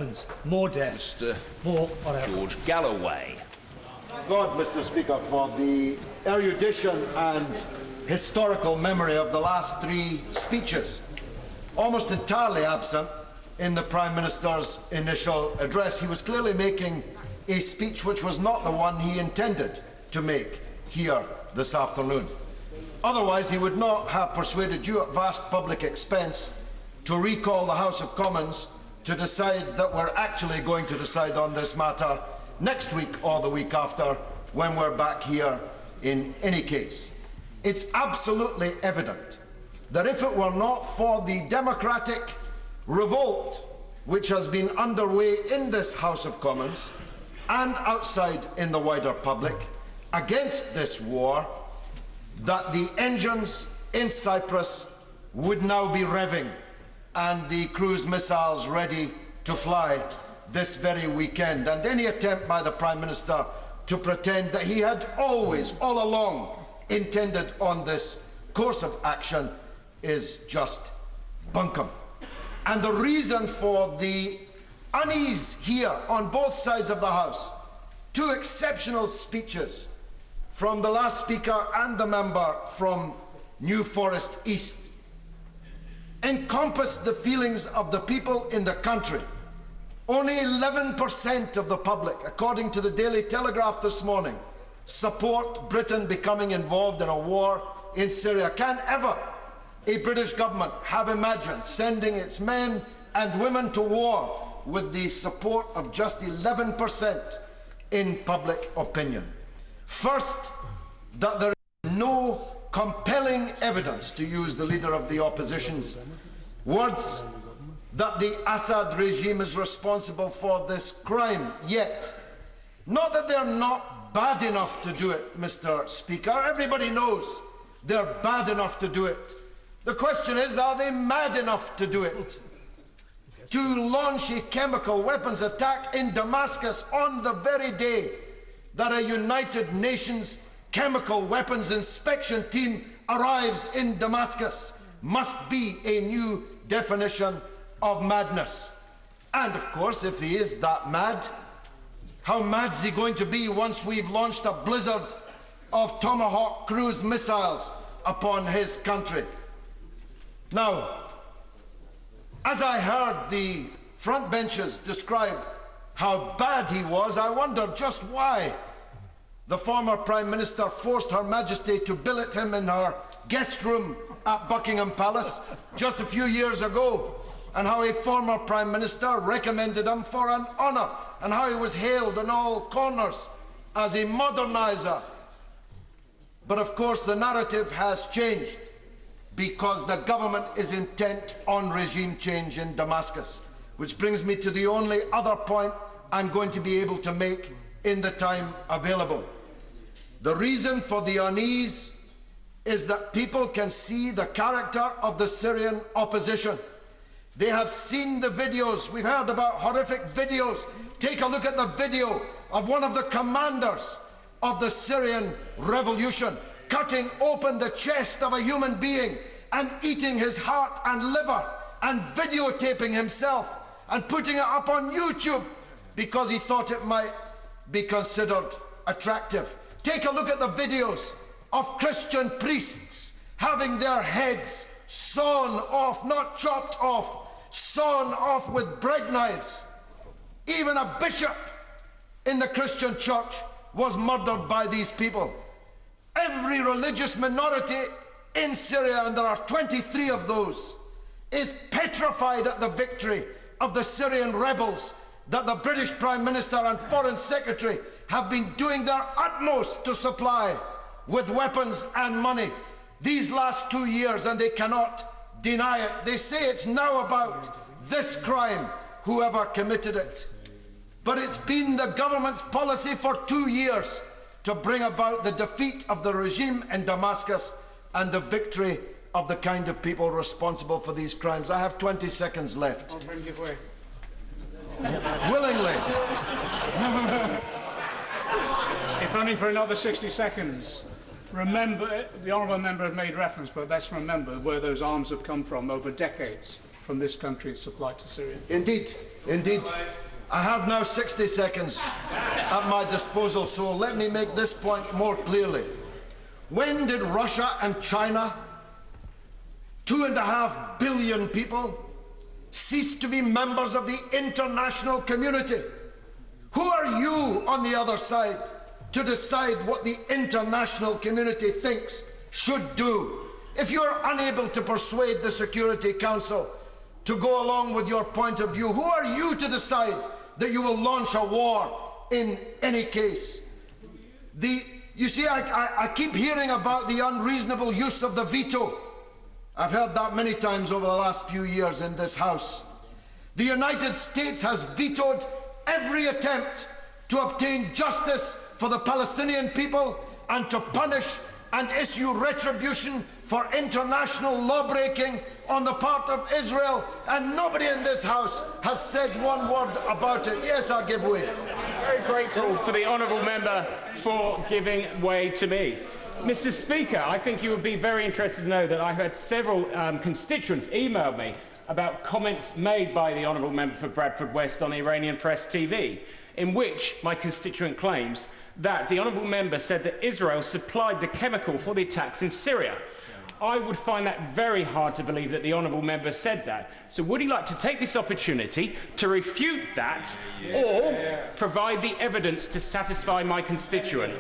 weapons, more death, more whatever. George Galloway. God, Mr. Speaker, for the erudition and historical memory of the last three speeches, almost entirely absent in the Prime Minister's initial address. He was clearly making a speech which was not the one he intended to make here this afternoon. Otherwise, he would not have persuaded you at vast public expense to recall the House of Commons to decide that we're actually going to decide on this matter next week or the week after, when we're back here in any case. It's absolutely evident that if it were not for the democratic revolt which has been underway in this House of Commons and outside in the wider public against this war, that the engines in Cyprus would now be revving and the cruise missiles ready to fly this very weekend. And any attempt by the Prime Minister to pretend that he had always, all along, intended on this course of action is just bunkum. And the reason for the unease here on both sides of the House, two exceptional speeches from the last speaker and the member from New Forest East, encompass the feelings of the people in the country. Only 11% of the public, according to the Daily Telegraph this morning, support Britain becoming involved in a war in Syria. Can ever a British government have imagined sending its men and women to war with the support of just 11% in public opinion? First, that there is no compelling evidence, to use the leader of the opposition's words, that the Assad regime is responsible for this crime yet. Not that they're not bad enough to do it, Mr. Speaker. Everybody knows they're bad enough to do it. The question is, are they mad enough to do it? To launch a chemical weapons attack in Damascus on the very day that a United Nations chemical weapons inspection team arrives in Damascus must be a new definition of madness. And of course, if he is that mad, how mad is he going to be once we've launched a blizzard of Tomahawk cruise missiles upon his country? Now, as I heard the front benches describe how bad he was, I wondered just why the former Prime Minister forced Her Majesty to billet him in her guest room at Buckingham Palace just a few years ago, and how a former Prime Minister recommended him for an honour, and how he was hailed in all corners as a moderniser. But of course the narrative has changed, because the government is intent on regime change in Damascus. Which brings me to the only other point I'm going to be able to make in the time available. The reason for the unease is that people can see the character of the Syrian opposition. They have seen the videos. We've heard about horrific videos. Take a look at the video of one of the commanders of the Syrian revolution cutting open the chest of a human being and eating his heart and liver and videotaping himself and putting it up on YouTube because he thought it might be considered attractive. Take a look at the videos of Christian priests having their heads sawn off, not chopped off, sawn off with bread knives. Even a bishop in the Christian church was murdered by these people. Every religious minority in Syria, and there are 23 of those, is petrified at the victory of the Syrian rebels that the British Prime Minister and Foreign Secretary have been doing their utmost to supply with weapons and money these last 2 years, and they cannot deny it. They say it's now about this crime, whoever committed it. But it's been the government's policy for 2 years to bring about the defeat of the regime in Damascus and the victory of the kind of people responsible for these crimes. I have 20 seconds left. I'll bring it away. Willingly. If only for another 60 seconds. Remember, the honourable member had made reference, but let's remember where those arms have come from over decades from this country supplied to Syria. Indeed. Indeed. I have now 60 seconds at my disposal, so let me make this point more clearly. When did Russia and China, 2.5 billion people, cease to be members of the international community? Who are you on the other side to decide what the international community thinks should do? If you're unable to persuade the Security Council to go along with your point of view, who are you to decide that you will launch a war in any case? You see, I keep hearing about the unreasonable use of the veto. I've heard that many times over the last few years in this House. The United States has vetoed every attempt to obtain justice for the Palestinian people and to punish and issue retribution for international law-breaking on the part of Israel, and nobody in this House has said one word about it. Yes, I'll give way. Very grateful for the honourable member for giving way to me. Mr. Speaker, I think you would be very interested to know that I had several constituents email me about comments made by the honourable member for Bradford West on Iranian Press TV, in which my constituent claims that the honourable member said that Israel supplied the chemical for the attacks in Syria. I would find that very hard to believe that the honourable member said that. So would he like to take this opportunity to refute that or provide the evidence to satisfy my constituent?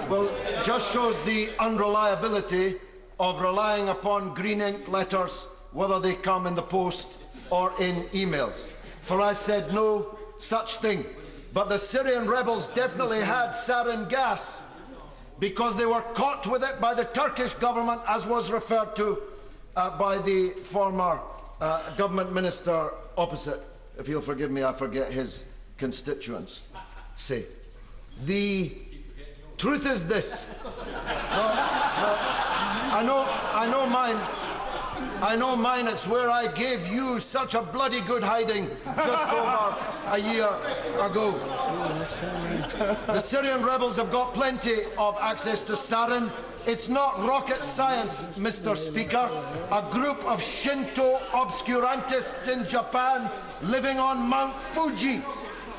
Well, it just shows the unreliability of relying upon green ink letters, whether they come in the post or in emails. For I said no such thing. But the Syrian rebels definitely had sarin gas because they were caught with it by the Turkish government, as was referred to by the former government minister opposite. If he'll forgive me, I forget his constituents. Say. The truth is this. I know mine, it's where I gave you such a bloody good hiding just over a year ago. The Syrian rebels have got plenty of access to sarin. It's not rocket science, Mr. Speaker. A group of Shinto obscurantists in Japan living on Mount Fuji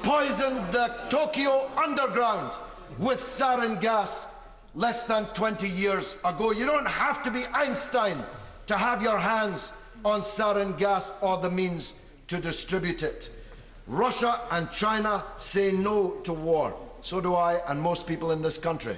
poisoned the Tokyo underground with sarin gas less than 20 years ago. You don't have to be Einstein to have your hands on sarin gas or the means to distribute it. Russia and China say no to war. So do I and most people in this country.